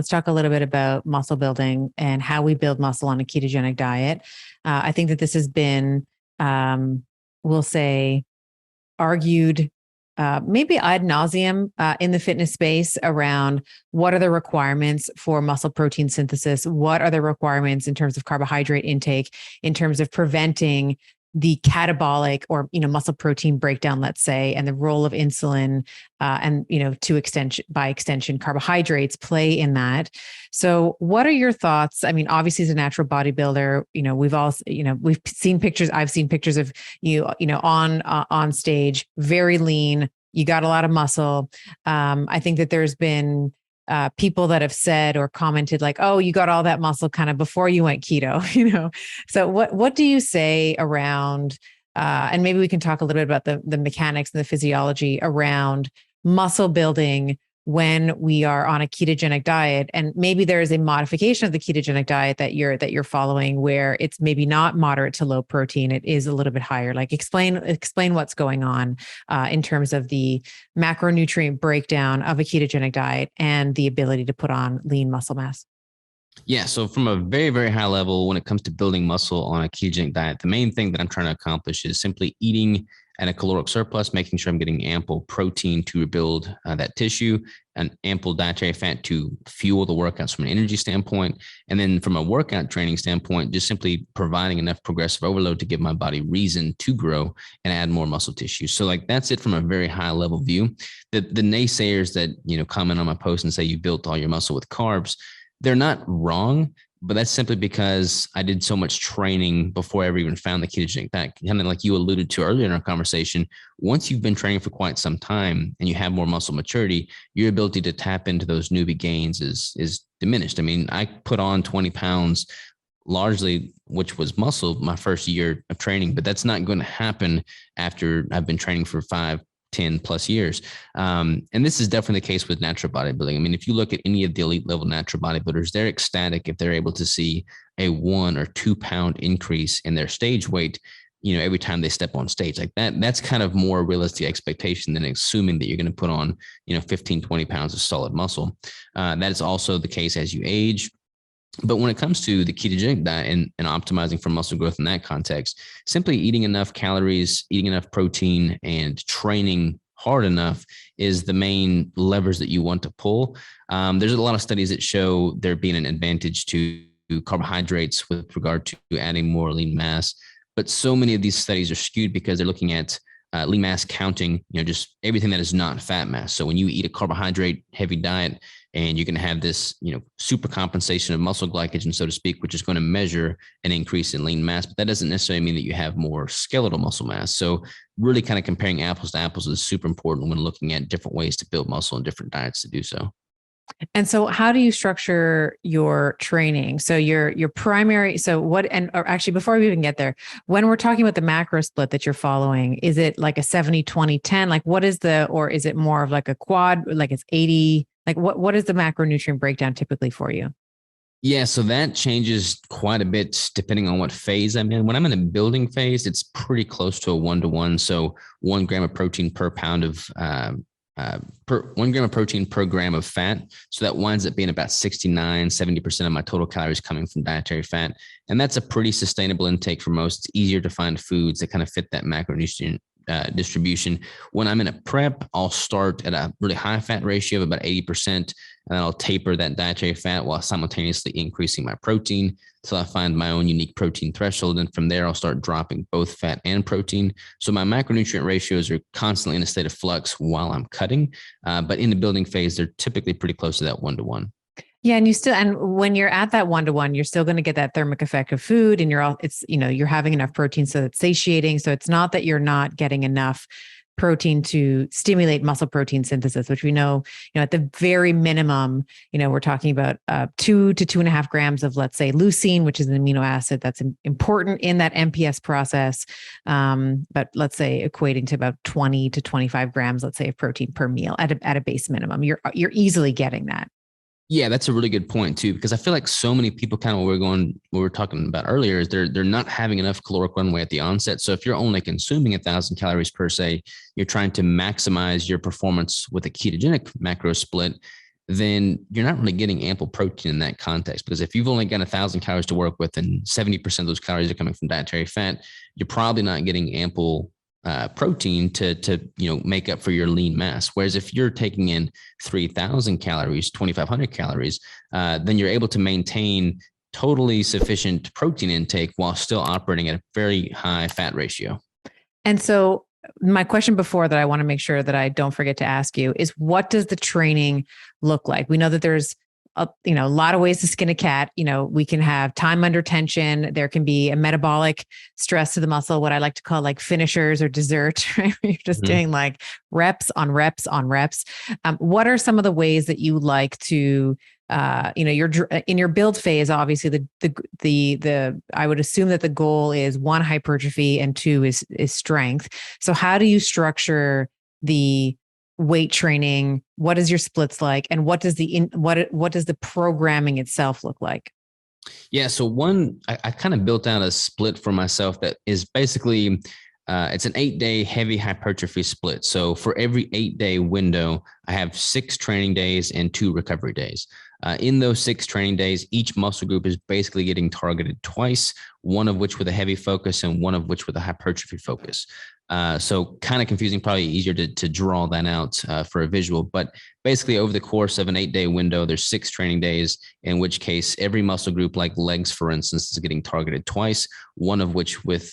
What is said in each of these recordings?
let's talk a little bit about muscle building and how we build muscle on a ketogenic diet. I think that this has been, we'll say, argued maybe ad nauseum in the fitness space around what are the requirements for muscle protein synthesis? What are the requirements in terms of carbohydrate intake, in terms of preventing the catabolic or, muscle protein breakdown, let's say, and the role of insulin and, by extension, carbohydrates play in that. So what are your thoughts? I mean, obviously as a natural bodybuilder, we've seen pictures. I've seen pictures of you, on stage, very lean. You got a lot of muscle. I think that there's been people that have said or commented like, oh, you got all that muscle kind of before you went keto, So what do you say around, and maybe we can talk a little bit about the mechanics and the physiology around muscle building when we are on a ketogenic diet, and maybe there is a modification of the ketogenic diet that you're following where it's maybe not moderate to low protein, it is a little bit higher. Like explain what's going on in terms of the macronutrient breakdown of a ketogenic diet and the ability to put on lean muscle mass. Yeah. So from a very, very high level, when it comes to building muscle on a ketogenic diet, the main thing that I'm trying to accomplish is simply eating at a caloric surplus, making sure I'm getting ample protein to rebuild that tissue and ample dietary fat to fuel the workouts from an energy standpoint. And then from a workout training standpoint, just simply providing enough progressive overload to give my body reason to grow and add more muscle tissue. So like, that's it from a very high level view. The naysayers that, comment on my post and say you built all your muscle with carbs, they're not wrong, but that's simply because I did so much training before I ever even found the ketogenic diet. Kind of like you alluded to earlier in our conversation, once you've been training for quite some time and you have more muscle maturity, your ability to tap into those newbie gains is diminished. I mean, I put on 20 pounds largely, which was muscle my first year of training, but that's not going to happen after I've been training for 5-10 plus years. And this is definitely the case with natural bodybuilding. I mean, if you look at any of the elite level natural bodybuilders, they're ecstatic if they're able to see a 1 or 2 pound increase in their stage weight, every time they step on stage. Like that's kind of more realistic expectation than assuming that you're going to put on, 15, 20 pounds of solid muscle. That is also the case as you age. But when it comes to the ketogenic diet and optimizing for muscle growth in that context, simply eating enough calories, eating enough protein, and training hard enough is the main levers that you want to pull. There's a lot of studies that show there being an advantage to carbohydrates with regard to adding more lean mass. But so many of these studies are skewed because they're looking at lean mass counting, just everything that is not fat mass. So when you eat a carbohydrate heavy diet, and you're going to have this, super compensation of muscle glycogen, so to speak, which is going to measure an increase in lean mass, but that doesn't necessarily mean that you have more skeletal muscle mass. So really kind of comparing apples to apples is super important when looking at different ways to build muscle and different diets to do so. And so how do you structure your training? So your primary, or actually before we even get there, when we're talking about the macro split that you're following, is it like a 70-20-10? Like what is or is it more of like a quad, like it's 80? Like what is the macronutrient breakdown typically for you? Yeah, so that changes quite a bit depending on what phase I'm in. When I'm in a building phase, it's pretty close to a 1-to-1. So 1 gram of protein per pound of 1 gram of protein per gram of fat. So that winds up being about 69-70% of my total calories coming from dietary fat. And that's a pretty sustainable intake for most. It's easier to find foods that kind of fit that macronutrient distribution. When I'm in a prep, I'll start at a really high fat ratio of about 80%, and then I'll taper that dietary fat while simultaneously increasing my protein till I find my own unique protein threshold. And from there, I'll start dropping both fat and protein. So my macronutrient ratios are constantly in a state of flux while I'm cutting. But in the building phase, they're typically pretty close to that 1-to-1. Yeah. And when you're at that 1-to-1, you're still going to get that thermic effect of food, and you're having enough protein. So it's satiating. So it's not that you're not getting enough protein to stimulate muscle protein synthesis, which we know, at the very minimum, we're talking about 2 to 2.5 grams of, let's say, leucine, which is an amino acid that's important in that MPS process. But let's say equating to about 20 to 25 grams, let's say, of protein per meal at a base minimum. You're easily getting that. Yeah, that's a really good point too, because I feel like so many people kind of what we were talking about earlier is they're not having enough caloric runway at the onset. So if you're only consuming 1,000 calories per se, you're trying to maximize your performance with a ketogenic macro split. then you're not really getting ample protein in that context. Because if you've only got 1,000 calories to work with and 70% of those calories are coming from dietary fat, you're probably not getting ample protein to make up for your lean mass. Whereas if you're taking in 3,000 calories, 2,500 calories, then you're able to maintain totally sufficient protein intake while still operating at a very high fat ratio. And so my question before that I want to make sure that I don't forget to ask you is, what does the training look like? We know that there's a lot of ways to skin a cat. We can have time under tension. There can be a metabolic stress to the muscle, what I like to call like finishers or dessert, right? You're just doing like reps on reps on reps. What are some of the ways that you like to, you're in your build phase? Obviously, the I would assume that the goal is 1, hypertrophy, and 2 is strength. So how do you structure the weight training? What is your splits like, and what does the programming itself look like? Yeah, so I kind of built out a split for myself that is basically it's an 8-day heavy hypertrophy split. So for every 8-day window, I have 6 training days and 2 recovery days. In those 6 training days, each muscle group is basically getting targeted twice, one of which with a heavy focus and one of which with a hypertrophy focus. So kind of confusing, probably easier to draw that out for a visual. But basically over the course of an 8-day window, there's 6 training days, in which case every muscle group, like legs, for instance, is getting targeted twice, one of which with,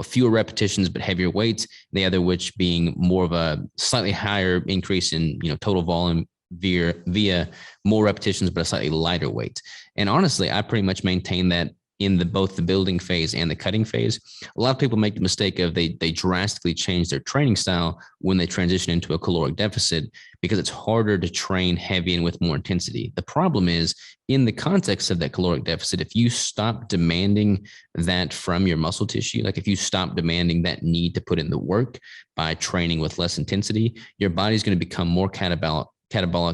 fewer repetitions, but heavier weights, the other which being more of a slightly higher increase in, total volume via more repetitions, but a slightly lighter weight. And honestly, I pretty much maintain that in both the building phase and the cutting phase. A lot of people make the mistake of they drastically change their training style when they transition into a caloric deficit, because it's harder to train heavy and with more intensity. The problem is, in the context of that caloric deficit, if you stop demanding that from your muscle tissue, like if you stop demanding that need to put in the work by training with less intensity, your body's going to become more catabolic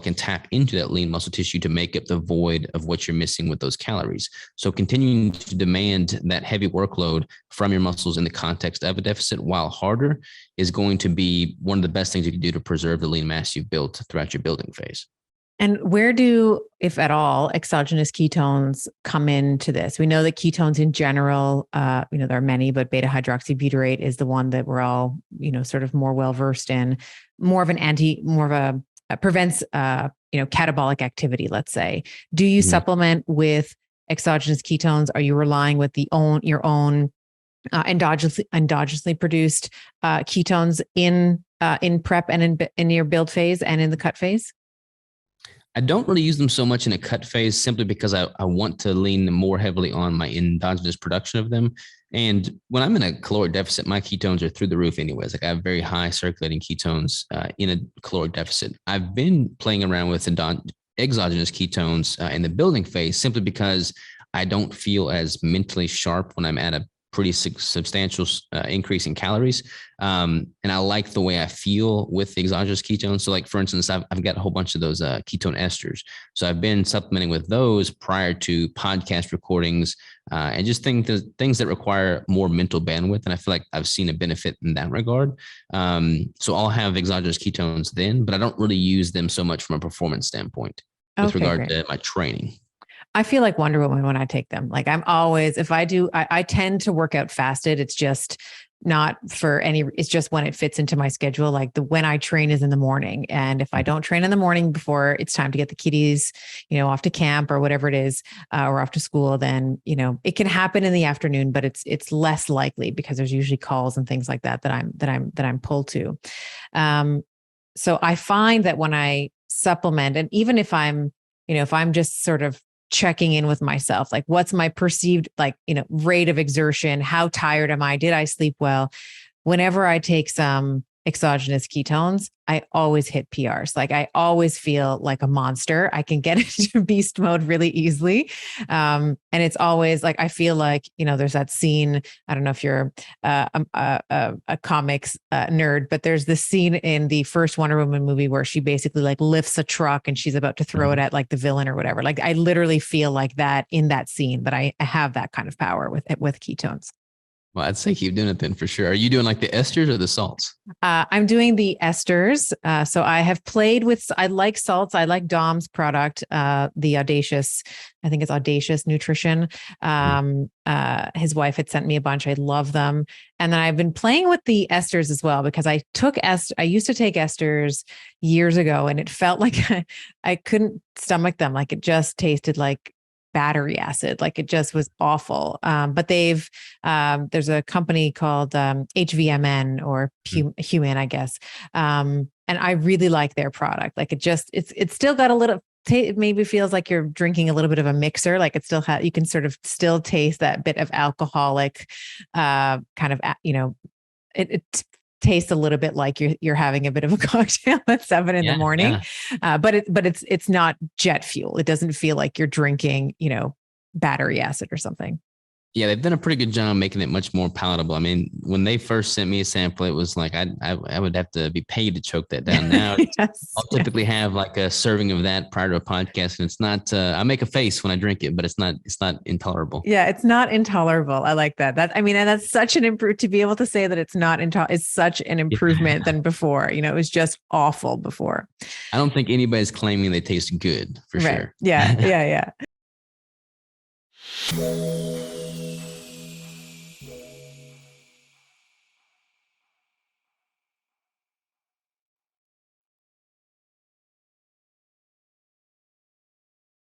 and tap into that lean muscle tissue to make up the void of what you're missing with those calories. So continuing to demand that heavy workload from your muscles in the context of a deficit, while harder, is going to be one of the best things you can do to preserve the lean mass you've built throughout your building phase. And where do, if at all, exogenous ketones come into this? We know that ketones in general, there are many, but beta hydroxybutyrate is the one that we're all, sort of more well versed in, prevents, catabolic activity, let's say. Do you supplement with exogenous ketones? Are you relying with your own endogenously produced ketones in prep and in your build phase and in the cut phase? I don't really use them so much in a cut phase, simply because I want to lean more heavily on my endogenous production of them. And when I'm in a caloric deficit, my ketones are through the roof anyways. Like I have very high circulating ketones in a caloric deficit. I've been playing around with exogenous ketones in the building phase, simply because I don't feel as mentally sharp when I'm at a pretty substantial increase in calories. And I like the way I feel with the exogenous ketones. So like, for instance, I've got a whole bunch of those ketone esters. So I've been supplementing with those prior to podcast recordings and just things that require more mental bandwidth. And I feel like I've seen a benefit in that regard. So I'll have exogenous ketones then, but I don't really use them so much from a performance standpoint with regard to my training. I feel like Wonder Woman when I take them. Like I'm always, if I do, I tend to work out fasted. It's just not for it's just when it fits into my schedule. Like when I train is in the morning. And if I don't train in the morning before it's time to get the kiddies, off to camp or whatever it is, or off to school, then, it can happen in the afternoon, but it's less likely because there's usually calls and things like that I'm pulled to. So I find that when I supplement, and even if I'm just sort of checking in with myself, like what's my perceived, rate of exertion? How tired am I? Did I sleep well? Whenever I take some exogenous ketones, I always hit PRs. Like I always feel like a monster. I can get into beast mode really easily. And it's always like, I feel like, there's that scene. I don't know if you're a comics nerd, but there's this scene in the first Wonder Woman movie where she basically like lifts a truck and she's about to throw it at like the villain or whatever. Like I literally feel like that in that scene, but I have that kind of power with ketones. Well, I'd say keep doing it then for sure. Are you doing like the esters or the salts? I'm doing the esters. So I have played with, I like salts. I like Dom's product, the Audacious, I think it's Audacious Nutrition. His wife had sent me a bunch. I love them. And then I've been playing with the esters as well, because I used to take esters years ago, and it felt like I couldn't stomach them. Like it just tasted like battery acid. Like it just was awful. But there's a company called HVMN or Human, I guess. And I really like their product. Like it's still got a little, it maybe feels like you're drinking a little bit of a mixer. Like it still you can sort of still taste that bit of alcoholic kind of, it tastes a little bit like you're having a bit of a cocktail at 7 in the morning. Yeah. But it's not jet fuel. It doesn't feel like you're drinking, battery acid or something. Yeah, they've done a pretty good job making it much more palatable. I mean, when they first sent me a sample, it was like I would have to be paid to choke that down. Now yes. I'll typically have like a serving of that prior to a podcast, and it's not. I make a face when I drink it, but it's not intolerable. Yeah, it's not intolerable. I like that. And that's such an improvement to be able to say that it's not intolerable. Is such an improvement than before. It was just awful before. I don't think anybody's claiming they taste good for sure. Yeah.